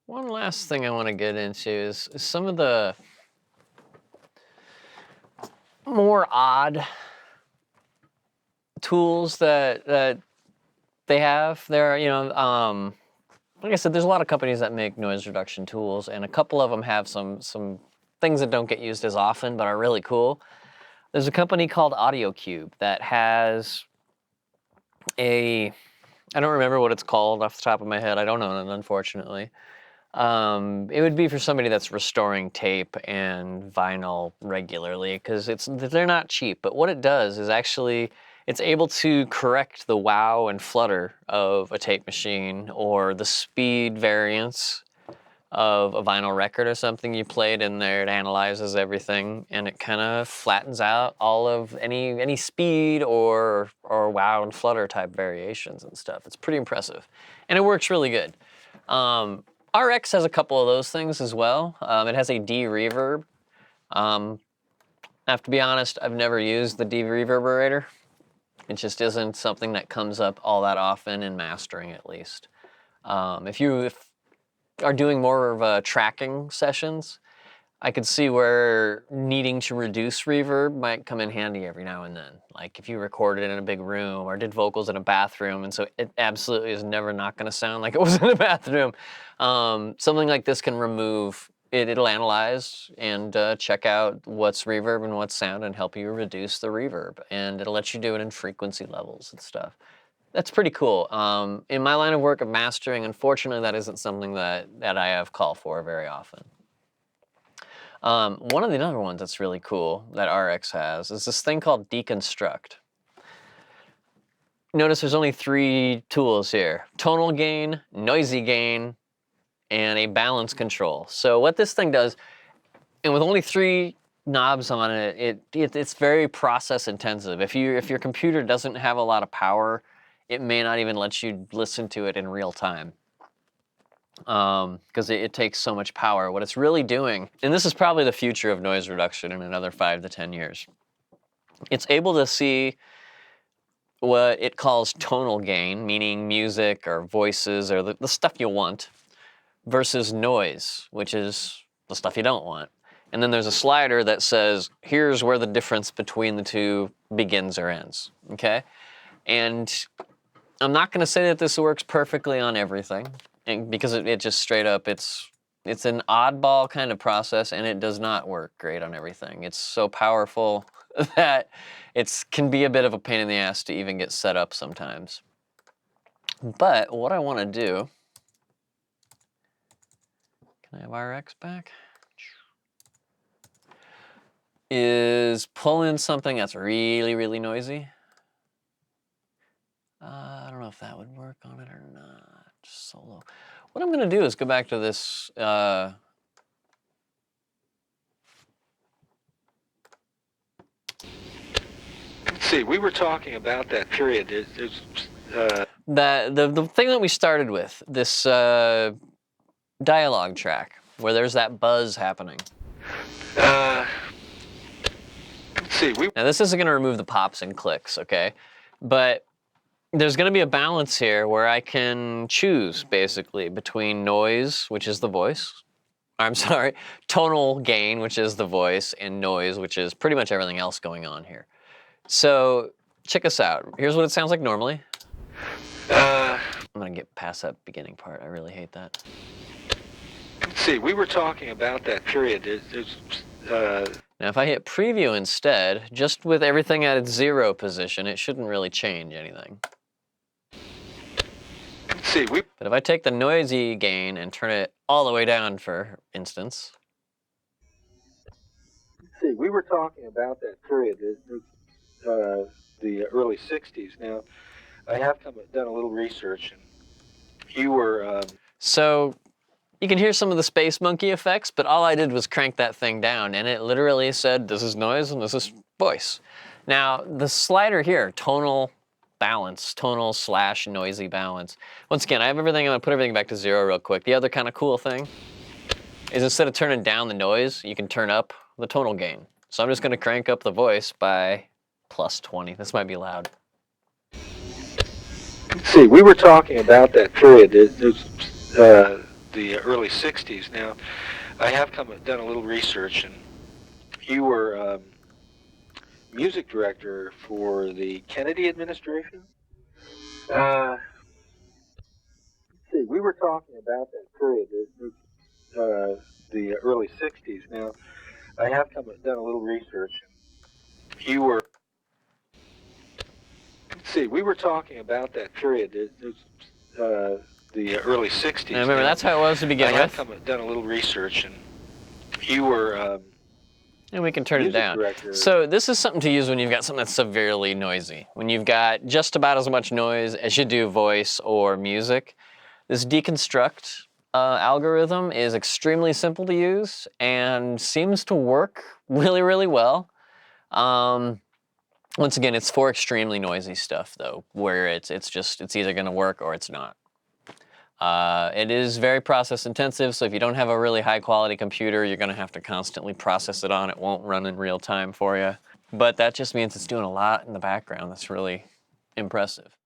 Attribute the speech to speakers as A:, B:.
A: One last thing I want to get into is some of the more odd tools that they have. There are, like I said, there's a lot of companies that make noise reduction tools, and a couple of them have some things that don't get used as often but are really cool. There's a company called AudioCube that has I don't remember what it's called off the top of my head. I don't know it, unfortunately. It would be for somebody that's restoring tape and vinyl regularly, because they're not cheap. But what it does is actually it's able to correct the wow and flutter of a tape machine, or the speed variance of a vinyl record or something you played in there. It analyzes everything, and it kind of flattens out all of any speed or wow and flutter type variations and stuff. It's pretty impressive, and it works really good. RX has a couple of those things as well. It has a D-reverb. I have to be honest, I've never used the D-reverberator. It just isn't something that comes up all that often in mastering, at least. If you are doing more of tracking sessions, I could see where needing to reduce reverb might come in handy every now and then. Like if you recorded in a big room or did vocals in a bathroom, and so it absolutely is never not going to sound like it was in a bathroom. Something like this can remove it. It'll analyze and check out what's reverb and what's sound and help you reduce the reverb. And it'll let you do it in frequency levels and stuff. That's pretty cool. In my line of work of mastering, unfortunately, that isn't something that I have call for very often. One of the other ones that's really cool that RX has is this thing called Deconstruct. Notice there's only 3 tools here: tonal gain, noisy gain, and a balance control. So what this thing does, and with only 3 knobs on it, it's very process intensive. If your computer doesn't have a lot of power, it may not even let you listen to it in real time, because it takes so much power. What it's really doing, and this is probably the future of noise reduction in another 5 to 10 years, it's able to see what it calls tonal gain, meaning music or voices or the stuff you want, versus noise, which is the stuff you don't want. And then there's a slider that says, here's where the difference between the two begins or ends, okay? And I'm not going to say that this works perfectly on everything, because it just straight up, it's an oddball kind of process, and it does not work great on everything. It's so powerful that it can be a bit of a pain in the ass to even get set up sometimes. But what I want to do, can I have RX back? Is pull in something that's really, really noisy. I don't know if that would work on it or not. Just solo. What I'm going to do is go back to this.
B: Let's see, we were talking about that period.
A: The thing that we started with, this dialogue track, where there's that buzz happening.
B: Let's see,
A: Now this isn't going to remove the pops and clicks, okay? But there's going to be a balance here where I can choose, basically, between noise, which is the voice. I'm sorry, tonal gain, which is the voice, and noise, which is pretty much everything else going on here. So check us out. Here's what it sounds like normally. I'm going to get past that beginning part. I really hate that.
B: Let's see, we were talking about that period.
A: Now, if I hit preview instead, just with everything at its 0 position, it shouldn't really change anything.
B: Let's see,
A: But if I take the noisy gain and turn it all the way down, for instance.
B: Let's see, we were talking about that period, the early 60s. Now, I have done a little research, and you were...
A: So you can hear some of the Space Monkey effects, but all I did was crank that thing down, and it literally said, this is noise and this is voice. Now, the slider here, tonal balance, tonal/noisy balance. Once again, I have everything, I'm gonna put everything back to 0 real quick. The other kind of cool thing is instead of turning down the noise, you can turn up the tonal gain. So I'm just gonna crank up the voice by +20. This might be loud.
B: Let's see, we were talking about that period, the the early 60s. Now, I have done a little research, and you were music director for the Kennedy administration? Let's see, we were talking about that period, the early 60s. Now, I have done a little research, and you were, let's see, we were talking about that period, the early 60s.
A: Now, remember,
B: Now,
A: that's how it was to begin
B: I
A: with.
B: have done a little research, and you were
A: And we can turn it
B: music
A: down.
B: director.
A: So this is something to use when you've got something that's severely noisy. When you've got just about as much noise as you do voice or music. This deconstruct algorithm is extremely simple to use and seems to work really, really well. Once again, it's for extremely noisy stuff though, where it's either gonna work or it's not. It is very process intensive, so if you don't have a really high quality computer, you're gonna have to constantly process it on. It won't run in real time for you. But that just means it's doing a lot in the background that's really impressive.